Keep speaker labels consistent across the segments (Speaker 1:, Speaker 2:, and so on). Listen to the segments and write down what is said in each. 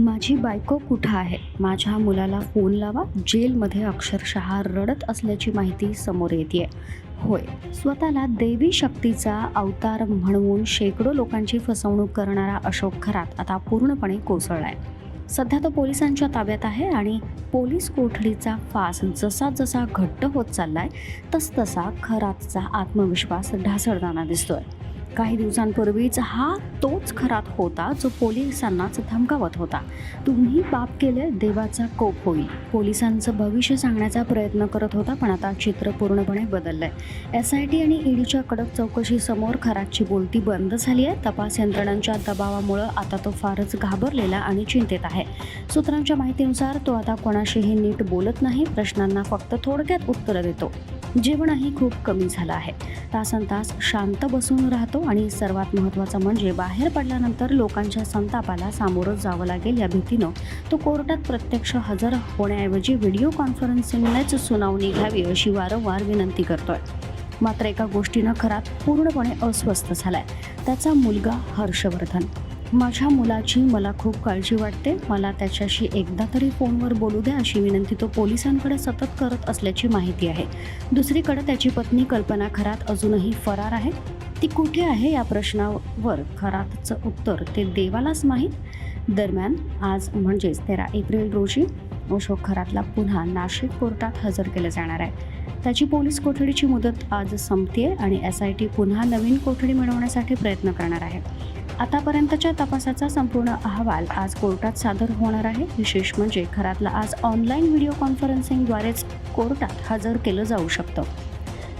Speaker 1: माझी बायको कुठं आहे? माझ्या मुलाला फोन लावा. जेलमध्ये अक्षरशः रडत असल्याची माहिती समोर येतेय. होय, स्वतःला देवी शक्तीचा अवतार म्हणून शेकडो लोकांची फसवणूक करणारा अशोक खरात आता पूर्णपणे कोसळलाय. सध्या तो पोलिसांच्या ताब्यात आहे आणि पोलीस कोठडीचा फास जसा जसा घट्ट होत चाललाय तसतसा खरातचा आत्मविश्वास ढासळताना दिसतोय. काही दिवसांपूर्वीच हा तोच खरात होता जो पोलिसांनाच धमकावत होता. तुम्ही पाप केले, देवाचा कोप होईल. पोलिसांचं भविष्य सांगण्याचा प्रयत्न करत होता, पण आता चित्र पूर्णपणे बदललंय. SIT आणि EDच्या कडक चौकशीसमोर खरातची बोलती बंद झाली आहे. तपास यंत्रणांच्या दबावामुळे आता तो फारच घाबरलेला आणि चिंतेत आहे. सूत्रांच्या माहितीनुसार तो आता कोणाशीही नीट बोलत नाही, प्रश्नांना फक्त थोडक्यात उत्तरं देतो. जेवणही खूप कमी झालं आहे. तासनतास शांत बसून राहतो आणि सर्वात महत्त्वाचं म्हणजे बाहेर पडल्यानंतर लोकांच्या संतापाला सामोरं जावं लागेल या भीतीनं तो कोर्टात प्रत्यक्ष हजर होण्याऐवजी व्हिडिओ कॉन्फरन्सिंगनेच सुनावणी घ्यावी अशी वारंवार विनंती करतोय. मात्र एका गोष्टीनं खरात पूर्णपणे अस्वस्थ झालाय. त्याचा मुलगा हर्षवर्धन. माझ्या मुलाची मला खूप काळजी वाटते. मला त्याच्याशी एकदा तरी फोनवर बोलू द्या अशी विनंती तो पोलिसांकडे सतत करत असल्याची माहिती आहे. दुसरीकडे त्याची पत्नी कल्पना खरात अजूनही फरार आहे. ती कुठे आहे या प्रश्नावर खरातचं उत्तर ते देवालाच माहीत. दरम्यान आज म्हणजेच 13 एप्रिल रोजी अशोक खरातला पुन्हा नाशिक कोर्टात हजर केलं जाणार आहे. त्याची पोलीस कोठडीची मुदत आज संपतेय आणि SIT पुन्हा नवीन कोठडी मिळवण्यासाठी प्रयत्न करणार आहे. आतापर्यंतच्या तपासाचा संपूर्ण अहवाल आज कोर्टात सादर होणार आहे. विशेष म्हणजे खरातला आज ऑनलाईन व्हिडिओ कॉन्फरन्सिंगद्वारेच कोर्टात हजर केलं जाऊ शकतं.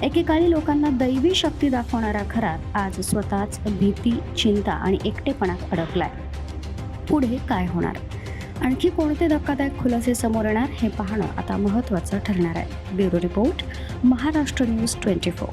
Speaker 1: एकेकाळी लोकांना दैवी शक्ती दाखवणारा खरात आज स्वतःच भीती, चिंता आणि एकटेपणात अडकलाय. पुढे काय होणार? आणखी कोणते धक्कादायक खुलासे समोर येणार हे पाहणं आता महत्त्वाचं ठरणार आहे. Bureau report, Maharashtra news 24.